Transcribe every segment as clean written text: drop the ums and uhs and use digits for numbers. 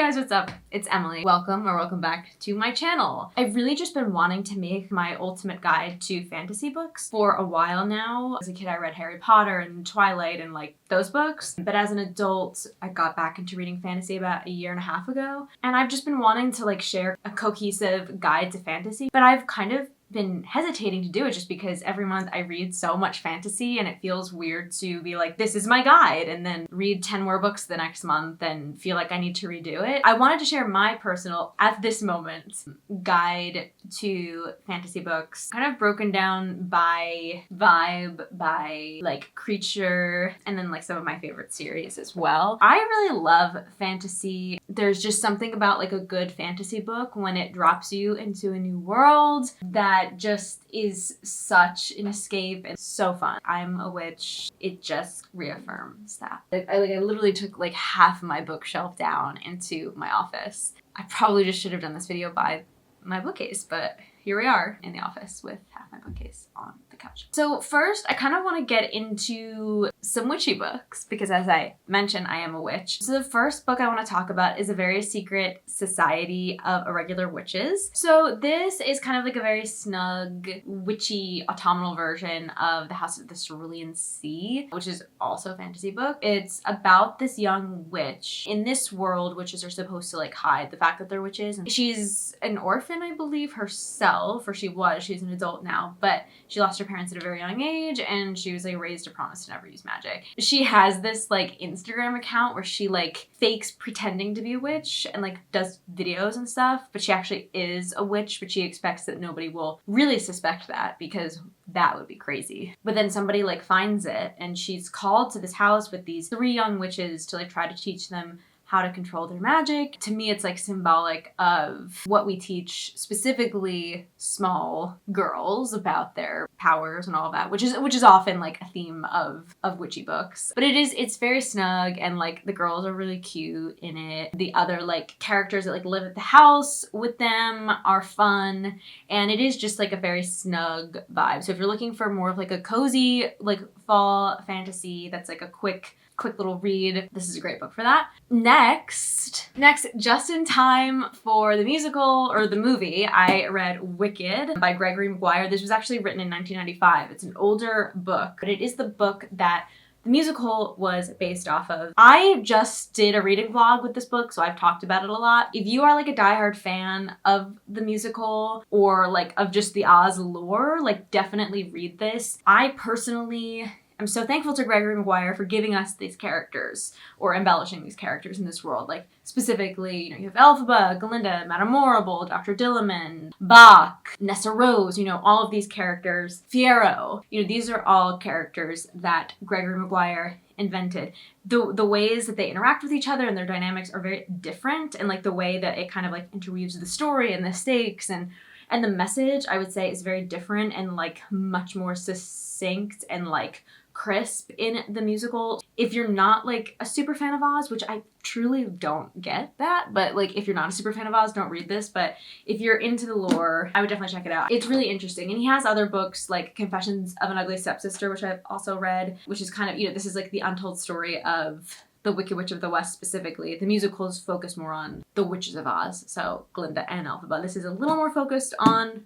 guys, what's up? It's Emily. Welcome back to my channel. I've really just been wanting to make my ultimate guide to fantasy books for a while now. As a kid, I read Harry Potter and Twilight and like those books. But as an adult, I got back into reading fantasy about a year and a half ago. And I've just been wanting to like share a cohesive guide to fantasy. But I've kind of been hesitating to do it just because every month I read so much fantasy and it feels weird to be like, this is my guide, and then read 10 more books the next month and feel like I need to redo it. I wanted to share my personal, at this moment, guide to fantasy books, kind of broken down by vibe, by like creature, and then like some of my favorite series as well. I really love fantasy. There's just something about like a good fantasy book when it drops you into a new world that just is such an escape and so fun. I'm a witch. It just reaffirms that. I literally took like half my bookshelf down into my office. I probably just should have done this video by my bookcase, but here we are in the office with half my bookcase on the couch. So first, I kind of want to get into some witchy books because as I mentioned, I am a witch. So the first book I want to talk about is A Very Secret Society of Irregular Witches. So this is kind of like a very snug, witchy, autumnal version of The House of the Cerulean Sea, which is also a fantasy book. It's about this young witch. In this world, witches are supposed to like hide the fact that they're witches. And she's an orphan, I believe, herself, or she's an adult now, but she lost her parents at a very young age and she was like raised to promise to never use magic. She has this like Instagram account where she like fakes pretending to be a witch and like does videos and stuff, but she actually is a witch, but she expects that nobody will really suspect that because that would be crazy. But then somebody like finds it and she's called to this house with these 3 young witches to like try to teach them how to control their magic. To me, it's like symbolic of what we teach specifically small girls about their powers and all of that, which is often like a theme of witchy books. But it's very snug and like the girls are really cute in it. The other like characters that like live at the house with them are fun, and it is just like a very snug vibe. So if you're looking for more of like a cozy like fall fantasy that's like a quick little read, this is a great book for that. Next, just in time for the musical or the movie, I read Wicked by Gregory Maguire. This was actually written in 1995. It's an older book, but it is the book that the musical was based off of. I just did a reading vlog with this book, so I've talked about it a lot. If you are like a diehard fan of the musical or like of just the Oz lore, like definitely read this. I personally I'm so thankful to Gregory Maguire for giving us these characters or embellishing these characters in this world. Like specifically, you have Elphaba, Galinda, Madame Morrible, Dr. Dilliman, Bach, Nessa Rose, all of these characters. Fiero, these are all characters that Gregory Maguire invented. The ways that they interact with each other and their dynamics are very different, and like the way that it kind of like interweaves the story and the stakes and the message, I would say, is very different and like much more succinct and like crisp in the musical. If you're not like a super fan of Oz, which I truly don't get that, but like if you're not a super fan of Oz, don't read this, but if you're into the lore, I would definitely check it out. It's really interesting, and he has other books like Confessions of an Ugly Stepsister, which I've also read, which is kind of, this is like the untold story of the Wicked Witch of the West specifically. The musicals focus more on the Witches of Oz, so Glinda and Elphaba. This is a little more focused on,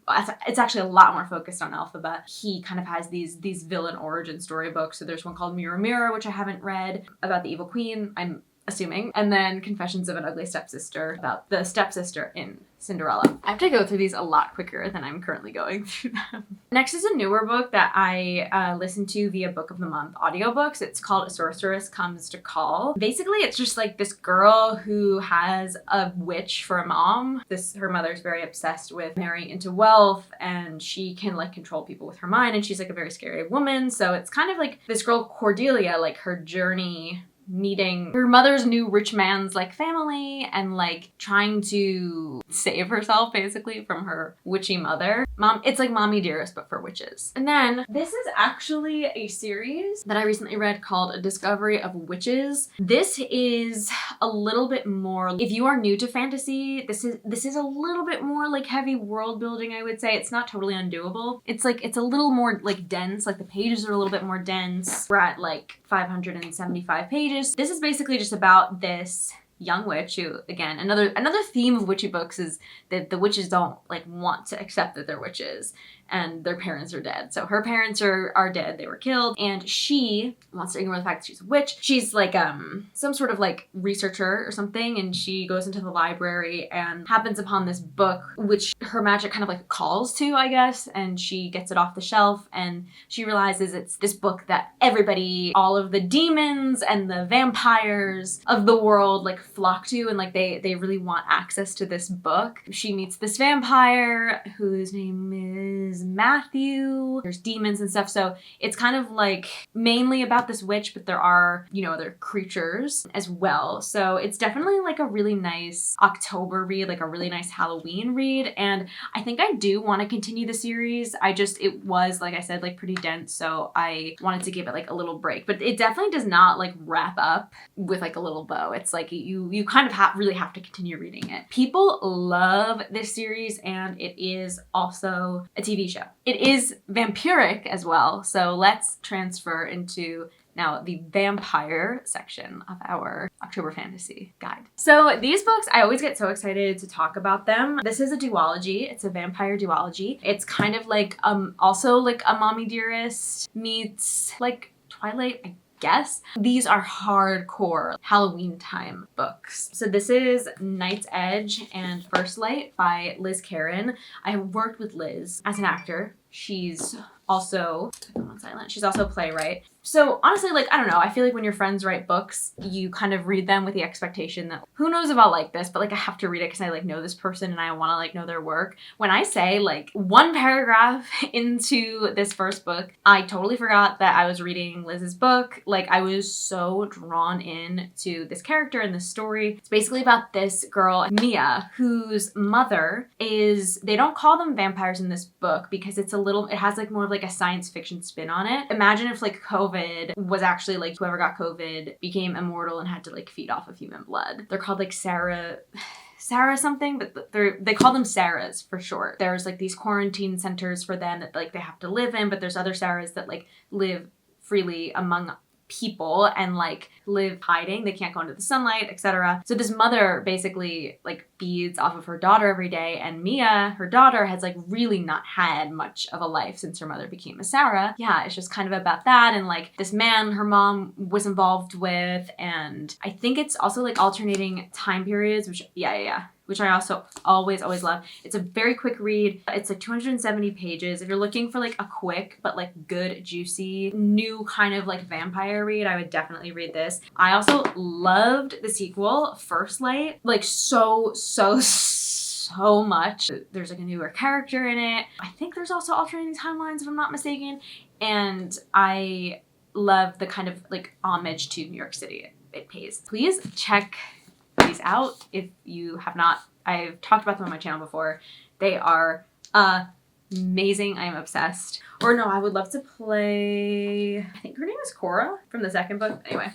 it's actually a lot more focused on Elphaba. He kind of has these villain origin story books. So there's one called Mirror Mirror, which I haven't read, about the evil queen, I'm assuming. And then Confessions of an Ugly Stepsister, about the stepsister in Cinderella. I have to go through these a lot quicker than I'm currently going through them. Next is a newer book that I listened to via Book of the Month audiobooks. It's called Sorceress Comes to Call. Basically, it's just like this girl who has a witch for a mom. Her mother's very obsessed with marrying into wealth, and she can like control people with her mind, and she's like a very scary woman. So it's kind of like this girl Cordelia, like her journey meeting her mother's new rich man's like family and like trying to save herself basically from her witchy mother. It's like Mommy Dearest but for witches. And then this is actually a series that I recently read called A Discovery of Witches. This is a little bit more, if you are new to fantasy, this is a little bit more like heavy world building, I would say. It's not totally undoable. It's a little more like dense, like the pages are a little bit more dense. We're at like 575 pages. This is basically just about this young witch who, again, another theme of witchy books is that the witches don't like want to accept that they're witches and their parents are dead. So her parents are dead, they were killed, and she wants to ignore the fact that she's a witch. She's like some sort of like researcher or something, and she goes into the library and happens upon this book which her magic kind of like calls to, I guess, and she gets it off the shelf and she realizes it's this book that everybody, all of the demons and the vampires of the world like flock to, and like they really want access to this book. She meets this vampire whose name is Matthew. There's demons and stuff, so it's kind of like mainly about this witch, but there are, you know, other creatures as well. So it's definitely like a really nice October read, like a really nice Halloween read, and I think I do want to continue the series. It was, like I said, like pretty dense, so I wanted to give it like a little break, but it definitely does not like wrap up with like a little bow. It's like you kind of really have to continue reading it. People love this series, and it is also a TV show. It is vampiric as well, so let's transfer into now the vampire section of our October fantasy guide. So these books, I always get so excited to talk about them. This is a duology. It's a vampire duology. It's kind of like also like a Mommy Dearest meets like Twilight, I guess. These are hardcore Halloween time books. So this is Night's Edge and First Light by Liz Caron. I have worked with Liz as an actor. She's also, she's also a playwright. So honestly, like, I don't know, I feel like when your friends write books, you kind of read them with the expectation that who knows if I'll like this, but like I have to read it because I like know this person and I want to like know their work. When I say like one paragraph into this first book, I totally forgot that I was reading Liz's book. Like I was so drawn in to this character and this story. It's basically about this girl, Mia, whose mother is, they don't call them vampires in this book because it has like more of like a science fiction spin on it. Imagine if like COVID was actually like whoever got COVID became immortal and had to like feed off of human blood. They're called like Sarah something, but they call them Sarahs for short. There's like these quarantine centers for them that like they have to live in, but there's other Sarahs that like live freely among people and like live hiding. They can't go into the sunlight, etc. So this mother basically like feeds off of her daughter every day, and Mia, her daughter, has like really not had much of a life since her mother became a Sarah. Yeah, it's just kind of about that, and like this man her mom was involved with, and I think it's also like alternating time periods, which which I also always love. It's a very quick read. It's like 270 pages. If you're looking for like a quick but like good, juicy, new kind of like vampire read, I would definitely read this. I also loved the sequel, First Light, like so much. There's like a newer character in it. I think there's also alternating timelines if I'm not mistaken. And I love the kind of like homage to New York City it pays. Please check these out if you have not. I've talked about them on my channel before. They are amazing. I am obsessed. Or no, I would love to play, I think her name is Cora from the second book. Anyway, I'm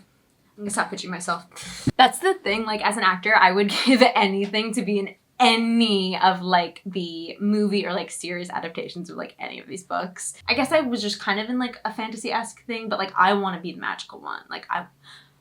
gonna stop pitching myself. That's the thing, like as an actor, I would give anything to be in any of like the movie or like series adaptations of like any of these books. I guess I was just kind of in like a fantasy-esque thing, but like I want to be the magical one. Like I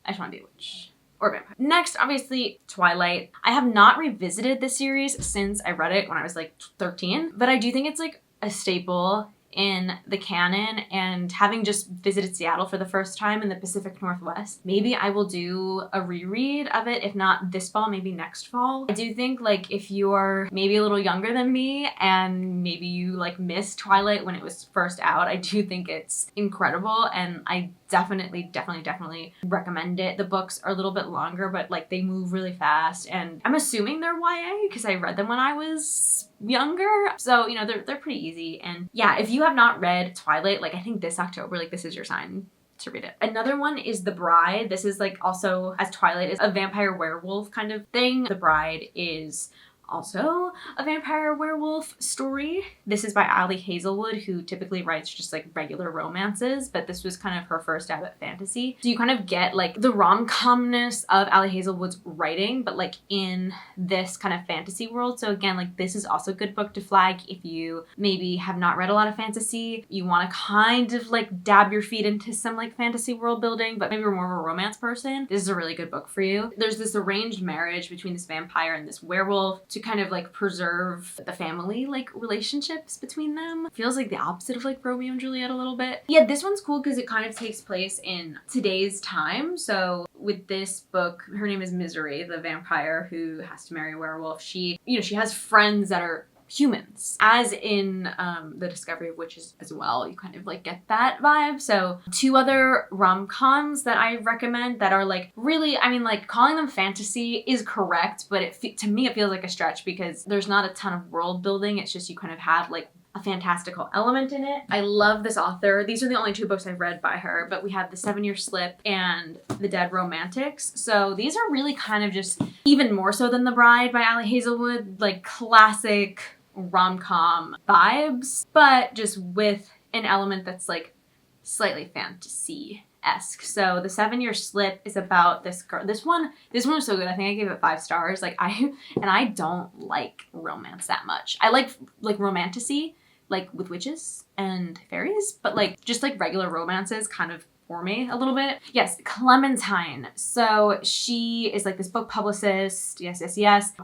just want to be a witch. Or vampire. Next, obviously, Twilight. I have not revisited this series since I read it when I was like 13, but I do think it's like a staple in the canon, and having just visited Seattle for the first time in the Pacific Northwest, maybe I will do a reread of it, if not this fall, maybe next fall. I do think like if you're maybe a little younger than me and maybe you like missed Twilight when it was first out, I do think it's incredible, and I definitely recommend it. The books are a little bit longer, but like they move really fast, and I'm assuming they're YA because I read them when I was younger, so you know they're pretty easy. And yeah, if you have not read Twilight, like I think this October, like this is your sign to read it. Another one is The Bride. This is like also, as Twilight is, a vampire werewolf kind of thing. The Bride is also a vampire werewolf story. This is by Ali Hazelwood, who typically writes just like regular romances, but this was kind of her first stab at fantasy. So you kind of get like the rom-comness of Ali Hazelwood's writing, but like in this kind of fantasy world. So again, like this is also a good book to flag if you maybe have not read a lot of fantasy, you want to kind of like dab your feet into some like fantasy world building, but maybe you're more of a romance person. This is a really good book for you. There's this arranged marriage between this vampire and this werewolf to kind of like preserve the family like relationships between them. Feels like the opposite of like Romeo and Juliet a little bit. Yeah, this one's cool because it kind of takes place in today's time. So with this book, her name is Misery, the vampire who has to marry a werewolf. She has friends that are humans, as in The Discovery of Witches as well. You kind of like get that vibe. So 2 other rom-coms that I recommend that are like really, I mean, like calling them fantasy is correct, but to me it feels like a stretch because there's not a ton of world building. It's just you kind of have like a fantastical element in it. I love this author. These are the only 2 books I've read by her, but we have The 7-Year Slip and The Dead Romantics. So these are really kind of just, even more so than The Bride by Ali Hazelwood, like classic rom-com vibes, but just with an element that's like slightly fantasy-esque. So The 7-Year Slip is about this girl. This one was so good. I think I gave it 5 stars. Like I don't like romance that much. I like romantasy, like with witches and fairies, but like just like regular romances kind of for me a little bit. Yes, Clementine. So she is like this book publicist. Yes.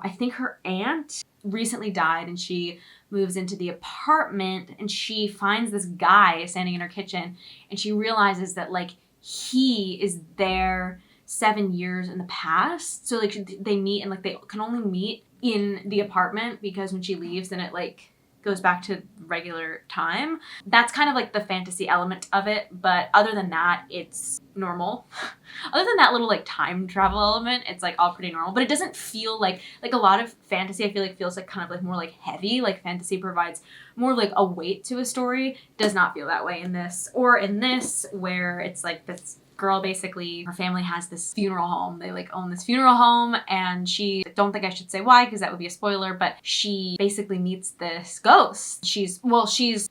I think her aunt recently died and she moves into the apartment and she finds this guy standing in her kitchen and she realizes that like he is there 7 years in the past. So like they meet and like they can only meet in the apartment because when she leaves then it like goes back to regular time. That's kind of like the fantasy element of it, but other than that, it's normal. Other than that little like time travel element, it's like all pretty normal, but it doesn't feel like a lot of fantasy I feel like feels like kind of like more like heavy, like fantasy provides more like a weight to a story. Does not feel that way in this, or in this where it's like this girl, basically her family has this funeral home. They like own this funeral home and she, don't think I should say why because that would be a spoiler, but she basically meets this ghost. She's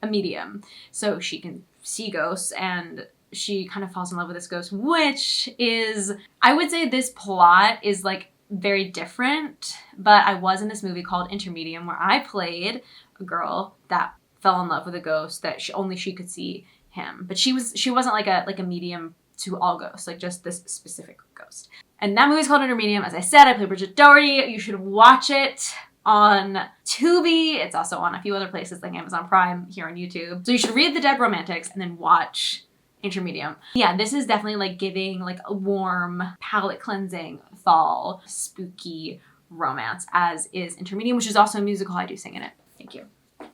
a medium, so she can see ghosts and she kind of falls in love with this ghost, which is, I would say this plot is like very different, but I was in this movie called Intermedium where I played a girl that fell in love with a ghost that only she could see him, but she wasn't like a medium to all ghosts, like just this specific ghost. And that movie's called Intermedium. As I said, I play Bridget Doherty. You should watch it on Tubi. It's also on a few other places like Amazon Prime, here on YouTube. So you should read The Dead Romantics and then watch Intermedium. Yeah, this is definitely like giving like a warm, palate cleansing, fall, spooky romance, as is Intermedium, which is also a musical. I do sing in it. Thank you.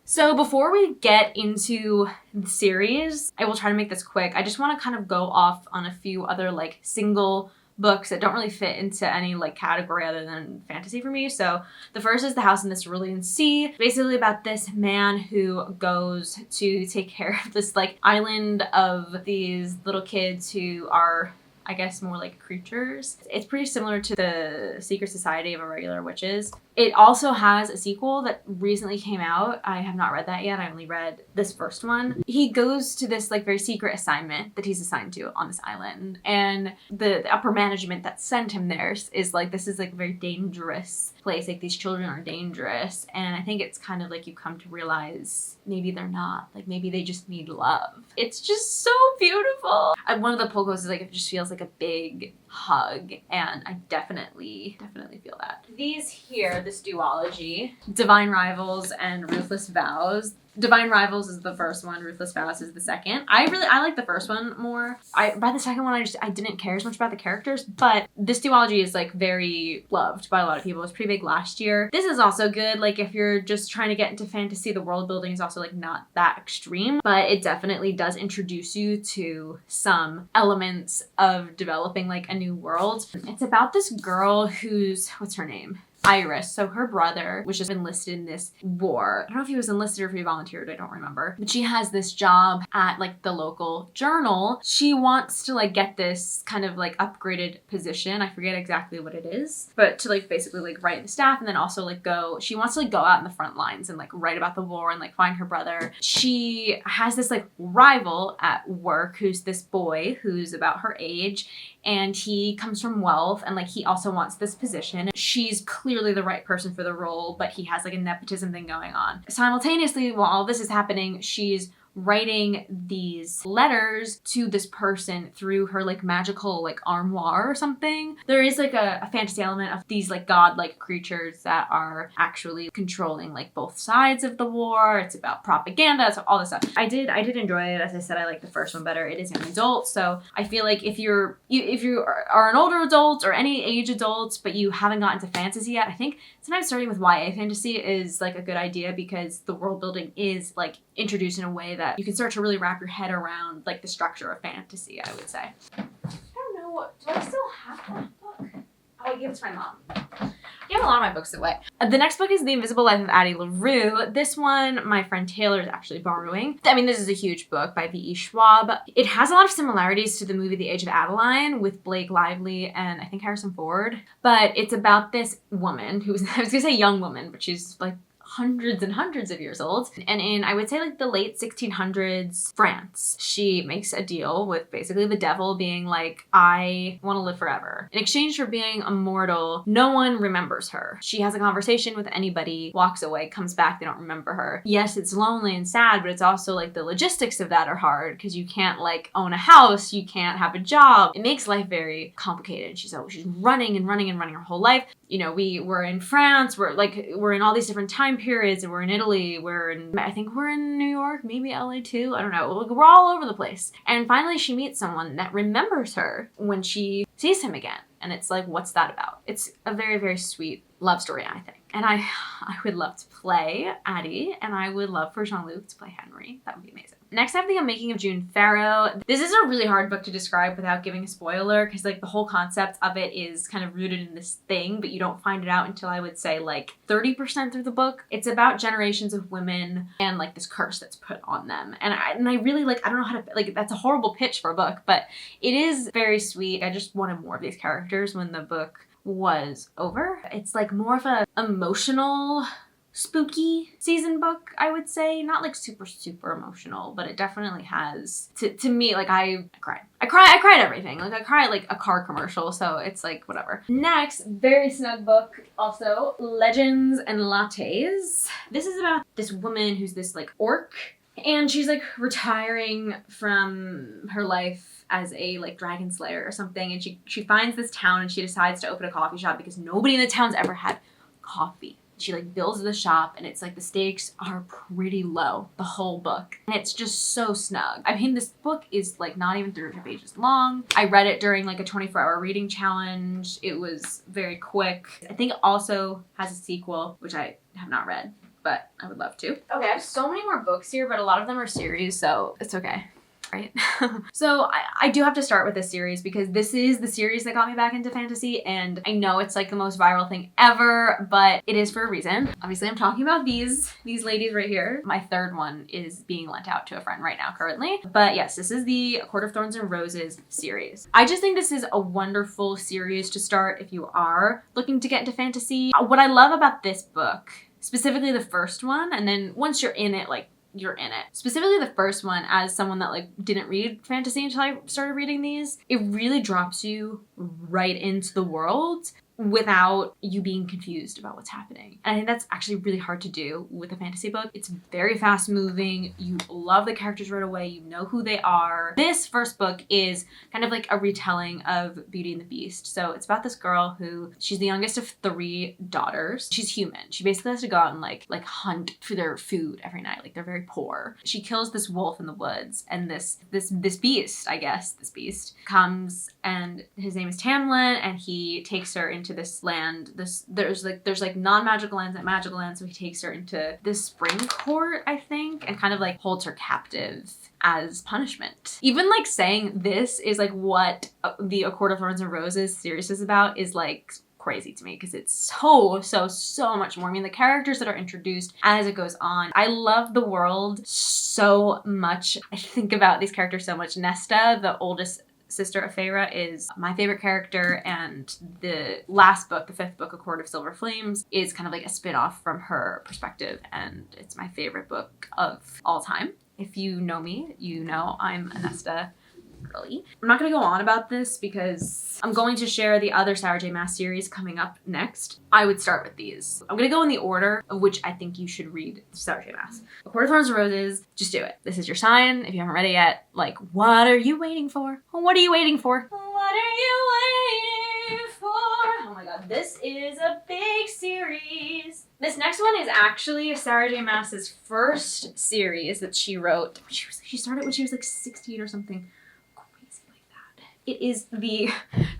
So before we get into the series, I will try to make this quick. I just want to kind of go off on a few other like single books that don't really fit into any like category other than fantasy for me. So the first is The House in the Cerulean Sea. Basically about this man who goes to take care of this like island of these little kids who are, I guess, more like creatures. It's pretty similar to The Secret Society of Irregular Witches. It also has a sequel that recently came out. I have not read that yet. I only read this first one. He goes to this like very secret assignment that he's assigned to on this island. And the upper management that sent him there is like, this is like a very dangerous place. Like these children are dangerous. And I think it's kind of like you come to realize maybe they're not. Like maybe they just need love. It's just so beautiful. One of the pull quotes is like, it just feels like a big hug, and I definitely feel that. These here, this duology, Divine Rivals and Ruthless Vows. Divine Rivals is the first one, Ruthless Vows is the second. I like the first one more. By the second one, I didn't care as much about the characters, but this duology is like very loved by a lot of people. It was pretty big last year. This is also good, like if you're just trying to get into fantasy, the world building is also like not that extreme, but it definitely does introduce you to some elements of developing like a new world. It's about this girl who's, what's her name? Iris. So her brother was just enlisted in this war. I don't know if he was enlisted or if he volunteered, I don't remember. But she has this job at like the local journal. She wants to like get this kind of like upgraded position. I forget exactly what it is, but to like basically like write the staff, and then also like she wants to like go out in the front lines and like write about the war and like find her brother. She has this like rival at work who's this boy who's about her age, and he comes from wealth, and like he also wants this position. She's clearly the right person for the role, but he has like a nepotism thing going on. Simultaneously, while all this is happening, she's writing these letters to this person through her like magical like armoire or something. There is like a fantasy element of these like godlike creatures that are actually controlling like both sides of the war. It's about propaganda, so all this stuff. I did enjoy it. As I said, I like the first one better. It is an adult, so I feel like if you are an older adult or any age adult but you haven't gotten to fantasy yet, I think sometimes starting with YA fantasy is like a good idea, because the world building is like introduced in a way that you can start to really wrap your head around like the structure of fantasy, I would say. I don't know, do I still have that book? Oh, I gave it to my mom. I gave a lot of my books away. The next book is The Invisible Life of Addie LaRue. This one, my friend Taylor is actually borrowing. I mean, this is a huge book by V.E. Schwab. It has a lot of similarities to the movie The Age of Adeline with Blake Lively and I think Harrison Ford. But it's about this woman who's, I was gonna say young woman, but she's like hundreds and hundreds of years old. And in, I would say like the late 1600s France, she makes a deal with basically the devil, being like, I want to live forever. In exchange for being immortal, no one remembers her. She has a conversation with anybody, walks away, comes back, they don't remember her. Yes, it's lonely and sad, but it's also like the logistics of that are hard, because you can't like own a house, you can't have a job. It makes life very complicated. She's running and running and running her whole life. You know, we're in France, we're in all these different time periods, and we're in Italy, I think we're in New York, maybe LA too, I don't know. We're all over the place. And finally she meets someone that remembers her when she sees him again. And it's like, what's that about? It's a very, very sweet love story, I think. And I would love to play Addie, and I would love for Jean-Luc to play Henry. That would be amazing. Next, I have The Unmaking of June Farrow. This is a really hard book to describe without giving a spoiler, because like the whole concept of it is kind of rooted in this thing, but you don't find it out until I would say like 30% through the book. It's about generations of women and like this curse that's put on them. And I really like, I don't know how to, like, that's a horrible pitch for a book, but it is very sweet. I just wanted more of these characters when the book was over. It's like more of a emotional, spooky season book, I would say. Not like super, super emotional, but it definitely has, to me, like I cried. I cried everything. Like I cried like a car commercial, so it's like whatever. Next, very snug book also, Legends and Lattes. This is about this woman who's this like orc, and she's like retiring from her life as a like dragon slayer or something, and she finds this town and she decides to open a coffee shop because nobody in the town's ever had coffee. She like builds the shop, and it's like the stakes are pretty low the whole book, and it's just so snug. I mean, this book is like not even 300 pages long. I read it during like a 24-hour reading challenge. It was very quick. I think it also has a sequel, which I have not read, but I would love to. Okay, I have so many more books here, but a lot of them are series, so it's okay. Right? So I do have to start with this series, because this is the series that got me back into fantasy, and I know it's like the most viral thing ever, but it is for a reason. Obviously I'm talking about these ladies right here. My third one is being lent out to a friend right now currently, but yes, this is the Court of Thorns and Roses series. I just think this is a wonderful series to start if you are looking to get into fantasy. What I love about this book, specifically the first one, and then once you're in it, like you're in it. Specifically the first one, as someone that like didn't read fantasy until I started reading these, it really drops you right into the world without you being confused about what's happening. And I think that's actually really hard to do with a fantasy book. It's very fast moving. You love the characters right away. You know who they are. This first book is kind of like a retelling of Beauty and the Beast. So it's about this girl who, she's the youngest of 3 daughters. She's human. She basically has to go out and like hunt for their food every night. Like they're very poor. She kills this wolf in the woods, and this beast, I guess, this beast comes, and his name is Tamlin, and he takes her into this land. There's like non-magical lands and magical lands, so he takes her into this spring court, I think, and kind of like holds her captive as punishment. Even like saying this is like what the A Court of Thorns and Roses series is about, is like crazy to me because it's so much more. I mean, the characters that are introduced as it goes on. I love the world so much. I think about these characters so much. Nesta, the oldest sister of Feyre, is my favorite character, and the last book, the 5th book, A Court of Silver Flames, is kind of like a spin-off from her perspective, and it's my favorite book of all time. If you know me, you know I'm a Nesta girly. I'm not going to go on about this because I'm going to share the other Sarah J Maas series coming up next. I would start with these. I'm going to go in the order of which I think you should read Sarah J Maas. A Court of Thorns and Roses, just do it. This is your sign. If you haven't read it yet, like, what are you waiting for? What are you waiting for? What are you waiting for? Oh my god, this is a big series. This next one is actually Sarah J Maas's first series that she wrote. She started when she was like 16 or something. It is the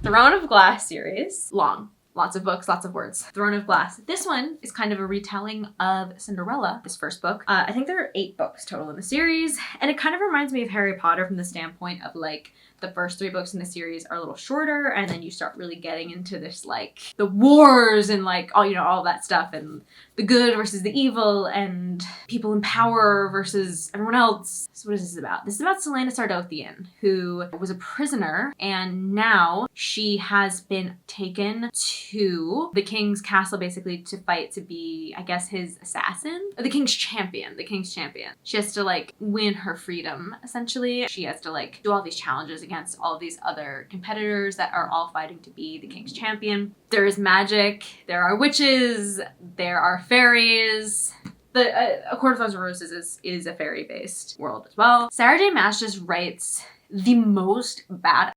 Throne of Glass series. Long. Lots of books, lots of words. Throne of Glass. This one is kind of a retelling of Cinderella, this first book. I think there are 8 books total in the series, and it kind of reminds me of Harry Potter from the standpoint of like the first 3 books in the series are a little shorter, and then you start really getting into this like the wars and like all, you know, all that stuff, and the good versus the evil, and people in power versus everyone else. So what is this about? This is about Selena Sardothian, who was a prisoner, and now she has been taken to the king's castle basically to fight to be, I guess, his assassin? Or the king's champion. The king's champion. She has to like win her freedom, essentially. She has to like do all these challenges against all of these other competitors that are all fighting to be the king's champion. There is magic, there are witches, there are fairies. A Court of Thorns and Roses is a fairy-based world as well. Sarah J Maas just writes the most bad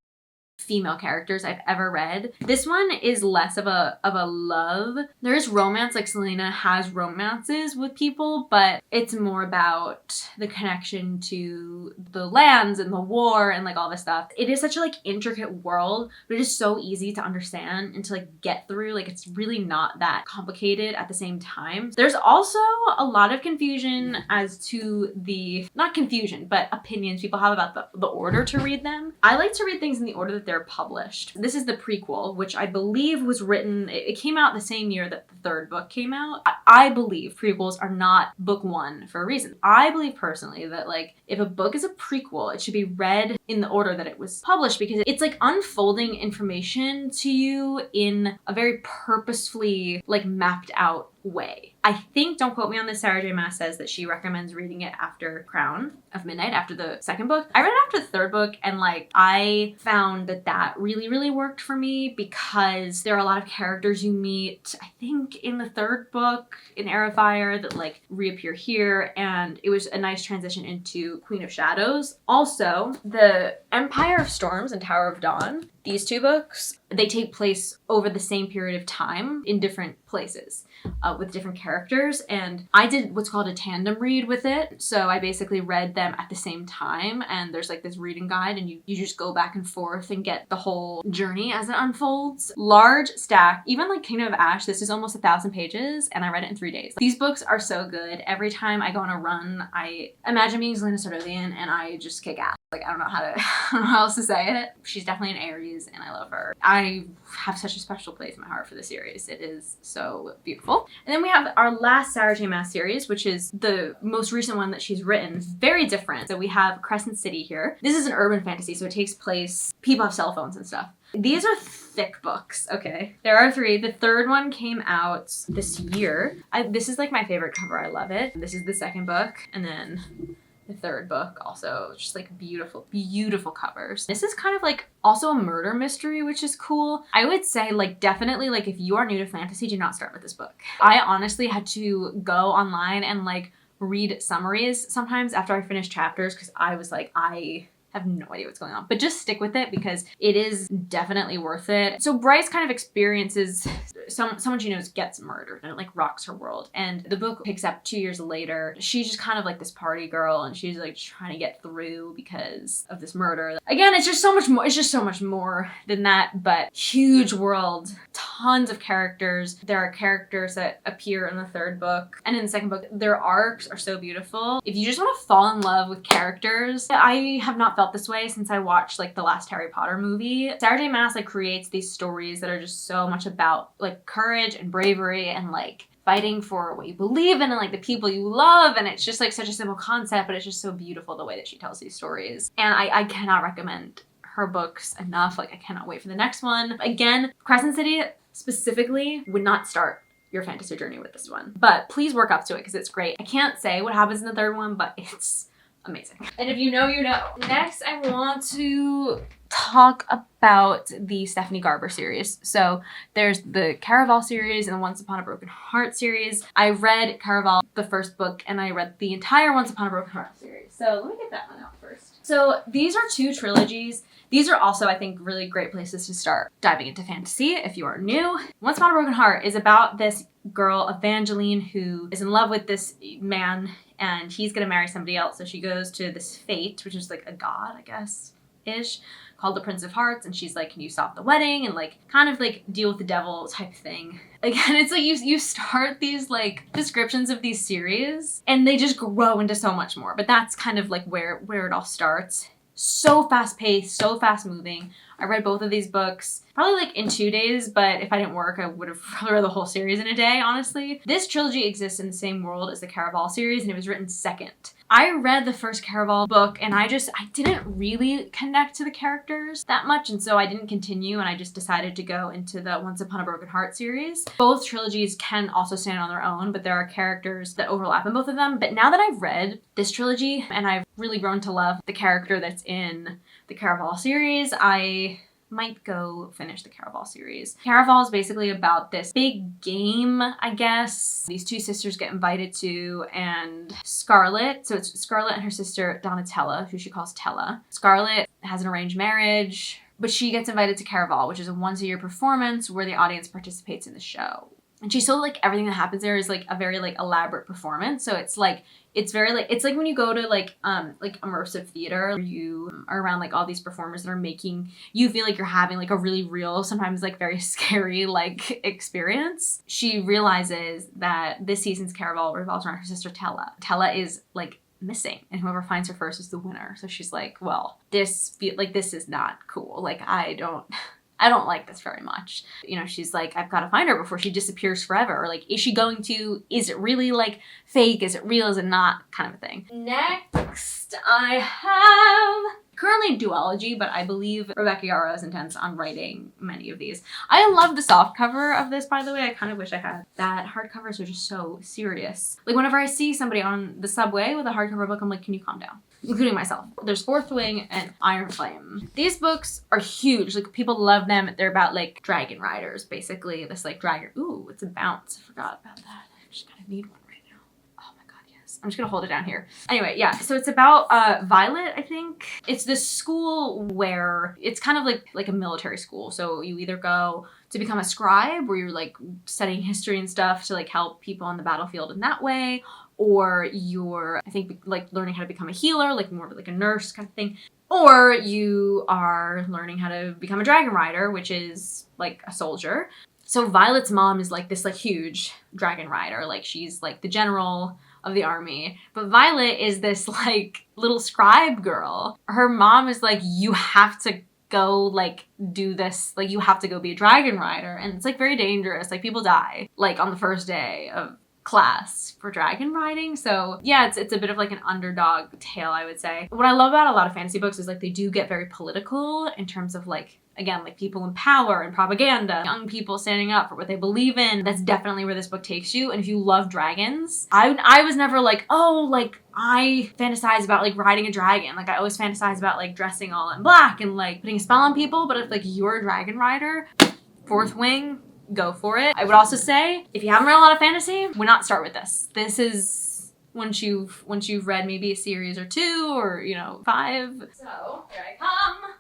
female characters I've ever read. This one is less of a love. There is romance, like Selena has romances with people, but it's more about the connection to the lands and the war and like all this stuff. It is such a like intricate world, but it is so easy to understand and to like get through. Like it's really not that complicated at the same time. There's also a lot of confusion as to the, not confusion, but opinions people have about the order to read them. I like to read things in the order that they're published. This is the prequel, which I believe was written, it came out the same year that the 3rd book came out. I believe prequels are not book 1 for a reason. I believe personally that like if a book is a prequel, it should be read in the order that it was published, because it's like unfolding information to you in a very purposefully like mapped out way. I think, don't quote me on this, Sarah J Maas says that she recommends reading it after Crown of Midnight, after the 2nd book. I read it after the 3rd book, and like I found that really worked for me because there are a lot of characters you meet, I think in the 3rd book in Heir of Fire, that like reappear here, and it was a nice transition into Queen of Shadows. Also, the Empire of Storms and Tower of Dawn, these 2 books, they take place over the same period of time in different places with different characters. And I did what's called a tandem read with it. So I basically read them at the same time, and there's like this reading guide, and you just go back and forth and get the whole journey as it unfolds. Large stack, even like Kingdom of Ash, this is almost 1,000 pages, and I read it in 3 days. These books are so good. Every time I go on a run, I imagine being Selena Sardothian, and I just kick ass. Like, I don't know how else to say it. She's definitely an Aries, and I love her. I have such a special place in my heart for the series. It is so beautiful. And then we have our last Sarah J Maas series, which is the most recent one that she's written. Very different. So we have Crescent City here. This is an urban fantasy, so it takes place, people have cell phones and stuff. These are thick books, okay? There are 3. The 3rd one came out this year. This is like my favorite cover. I love it. This is the 2nd book, and then the 3rd book also, just like beautiful covers. This is kind of like also a murder mystery, which is cool. I would say like definitely like if you are new to fantasy, do not start with this book. I honestly had to go online and like read summaries sometimes after I finished chapters, because I was like, I have no idea what's going on, but just stick with it because it is definitely worth it. So Bryce kind of experiences someone she knows gets murdered, and it like rocks her world. And the book picks up 2 years later. She's just kind of like this party girl, and she's like trying to get through because of this murder. Again, it's just so much more. It's just so much more than that, but huge world, tons of characters. There are characters that appear in the 3rd book, and in the 2nd book, their arcs are so beautiful. If you just want to fall in love with characters, I have not felt felt this way since I watched like the last Harry Potter movie. Sarah J Maas like creates these stories that are just so much about like courage and bravery and like fighting for what you believe in and like the people you love, and it's just like such a simple concept, but it's just so beautiful the way that she tells these stories. And I cannot recommend her books enough. Like I cannot wait for the next one. Again, Crescent City specifically would not start your fantasy journey with this one, but please work up to it because it's great. I can't say what happens in the third one, but it's amazing. And if you know, you know. Next, I want to talk about the Stephanie Garber series. So there's the Caraval series and the Once Upon a Broken Heart series. I read Caraval, the first book, and I read the entire Once Upon a Broken Heart series. So let me get that one out first. So these are 2 trilogies. These are also, I think, really great places to start diving into fantasy if you are new. Once Upon a Broken Heart is about this girl, Evangeline, who is in love with this man, and he's gonna marry somebody else. So she goes to this fate, which is like a god, I guess, ish, called the Prince of Hearts, and she's like, can you stop the wedding? And like, kind of like deal with the devil type thing. Again, it's like you start these like descriptions of these series, and they just grow into so much more. But that's kind of like where it all starts. So fast paced, so fast moving. I read both of these books probably like in 2 days, but if I didn't work, I would have probably read the whole series in a day, honestly. This trilogy exists in the same world as the Caraval series, and it was written second. I read the first Caraval book, and I didn't really connect to the characters that much, and so I didn't continue, and I just decided to go into the Once Upon a Broken Heart series. Both trilogies can also stand on their own, but there are characters that overlap in both of them. But now that I've read this trilogy, and I've really grown to love the character that's in the Caraval series, I might go finish the Caraval series. Caraval is basically about this big game, I guess. These 2 sisters get invited to, and Scarlet, so it's Scarlet and her sister Donatella, who she calls Tella. Scarlet has an arranged marriage, but she gets invited to Caraval, which is a once-a-year performance where the audience participates in the show. And she's so like, everything that happens there is like a very like elaborate performance. So it's like, it's very like, it's like when you go to like immersive theater, where you are around like all these performers that are making you feel like you're having like a really real, sometimes like very scary like experience. She realizes that this season's Caraval revolves around her sister Tella. Tella is like missing, and whoever finds her first is the winner. So she's like, well, this is not cool. Like I don't like this very much. You know, she's like, I've got to find her before she disappears forever. Or like, is it really like fake? Is it real? Is it not? Kind of a thing. Next, I have currently Duology, but I believe Rebecca Yarros intends on writing many of these. I love the soft cover of this, by the way. I kind of wish I had that. Hardcovers are just so serious. Like whenever I see somebody on the subway with a hardcover book, I'm like, can you calm down? Including myself. There's Fourth Wing and Iron Flame. These books are huge. Like people love them. They're about like dragon riders, basically. This like dragon. Ooh, it's a bounce. I forgot about that. I just kind of need one right now. Oh my god, yes. I'm just gonna hold it down here. Anyway, yeah. So it's about Violet, I think. It's this school where it's kind of like a military school. So you either go to become a scribe, where you're like studying history and stuff to like help people on the battlefield in that way, or you're, I think, like learning how to become a healer, like more of like a nurse kind of thing. Or you are learning how to become a dragon rider, which is like a soldier. So Violet's mom is like this like huge dragon rider. Like she's like the general of the army. But Violet is this like little scribe girl. Her mom is like, you have to go like do this, like you have to go be a dragon rider. And it's like very dangerous. Like people die like on the first day of class for dragon riding. So yeah, it's a bit of like an underdog tale, I would say. What I love about a lot of fantasy books is like they do get very political in terms of like, again, like people in power and propaganda, young people standing up for what they believe in. That's definitely where this book takes you. And if you love dragons, I was never like, oh, like I fantasize about like riding a dragon. Like I always fantasize about like dressing all in black and like putting a spell on people. But if like you're a dragon rider, Fourth Wing, go for it. I would also say, if you haven't read a lot of fantasy, why not start with this? This is once you've read maybe a series or 2 or, you know, 5. So here I come.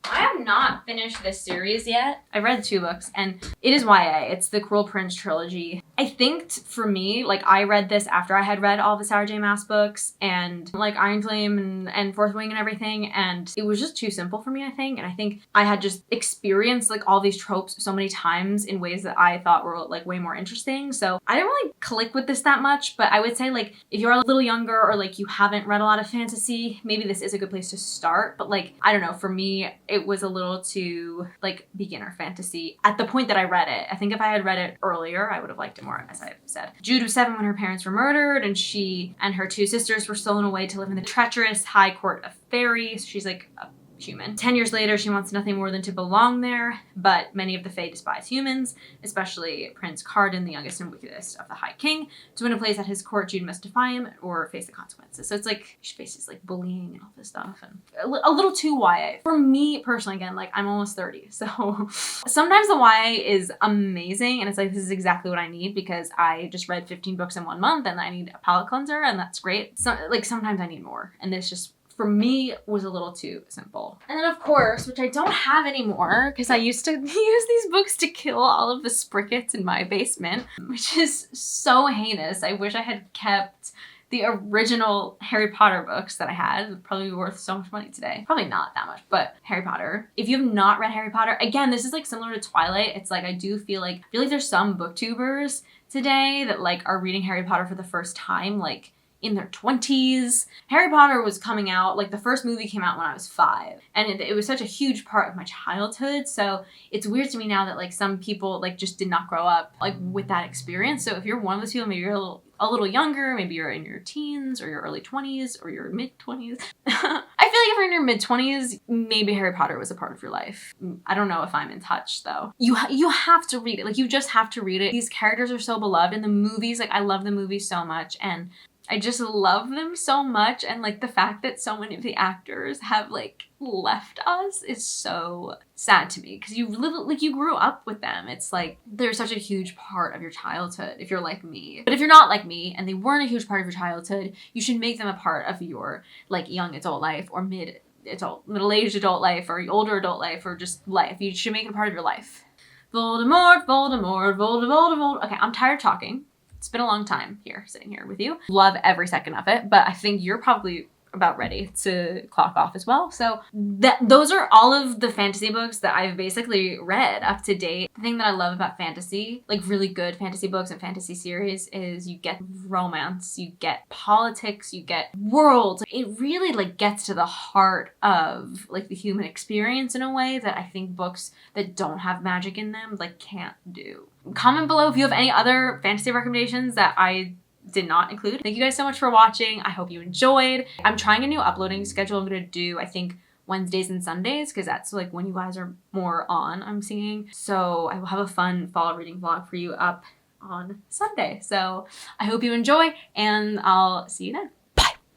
I have not finished this series yet. I've read 2 books, and it is YA. It's the Cruel Prince trilogy. I think for me, like, I read this after I had read all the Sarah J Maas books and like Iron Flame and Fourth Wing and everything, and it was just too simple for me, I think. And I think I had just experienced like all these tropes so many times in ways that I thought were like way more interesting. So I didn't really click with this that much, but I would say like if you're a little younger or like you haven't read a lot of fantasy, maybe this is a good place to start. But like, I don't know, for me, it was a little too like beginner fantasy at the point that I read it. I think if I had read it earlier, I would have liked it more, as I've said. Jude was 7 when her parents were murdered, and she and her 2 sisters were stolen away to live in the treacherous high court of fairies. She's like a human. 10 years later, she wants nothing more than to belong there, but many of the Fae despise humans, especially Prince Cardan, the youngest and wickedest of the High King. To win a place at his court, Jude must defy him or face the consequences. So it's like she faces like bullying and all this stuff, and a little too YA. For me personally, again, like I'm almost 30, so sometimes the YA is amazing, and it's like this is exactly what I need because I just read 15 books in 1 month, and I need a palate cleanser, and that's great. So like sometimes I need more, and this just for me was a little too simple. And then of course, which I don't have anymore because I used to use these books to kill all of the sprickets in my basement, which is so heinous. I wish I had kept the original Harry Potter books that I had. It would probably be worth so much money today. Probably not that much, but Harry Potter. If you have not read Harry Potter, again, this is like similar to Twilight. It's like I feel like there's some booktubers today that like are reading Harry Potter for the first time, like in their 20s. Harry Potter was coming out, like the first movie came out when I was 5, and it was such a huge part of my childhood. So it's weird to me now that like some people like just did not grow up like with that experience. So if you're one of those people, maybe you're a little younger, maybe you're in your teens or your early 20s or your mid 20s. I feel like if you're in your mid 20s, maybe Harry Potter was a part of your life. I don't know if I'm in touch though. You have to read it. Like you just have to read it. These characters are so beloved, and the movies, like I love the movies so much, and I just love them so much, and like the fact that so many of the actors have like left us is so sad to me because you grew up with them. It's like they're such a huge part of your childhood if you're like me. But if you're not like me and they weren't a huge part of your childhood, you should make them a part of your like young adult life or middle-aged adult life or older adult life or just life. You should make it a part of your life. Voldemort, Voldemort, Voldemort. Okay, I'm tired of talking. It's been a long time here, sitting here with you. Love every second of it, but I think you're probably about ready to clock off as well. So those are all of the fantasy books that I've basically read up to date. The thing that I love about fantasy, like really good fantasy books and fantasy series, is you get romance, you get politics, you get worlds. It really like gets to the heart of like the human experience in a way that I think books that don't have magic in them like can't do. Comment below if you have any other fantasy recommendations that I did not include. Thank you guys so much for watching. I hope you enjoyed. I'm trying a new uploading schedule. I'm gonna do, I think, Wednesdays and Sundays because that's like when you guys are more on, I'm seeing. So I will have a fun fall reading vlog for you up on Sunday. So I hope you enjoy, and I'll see you then.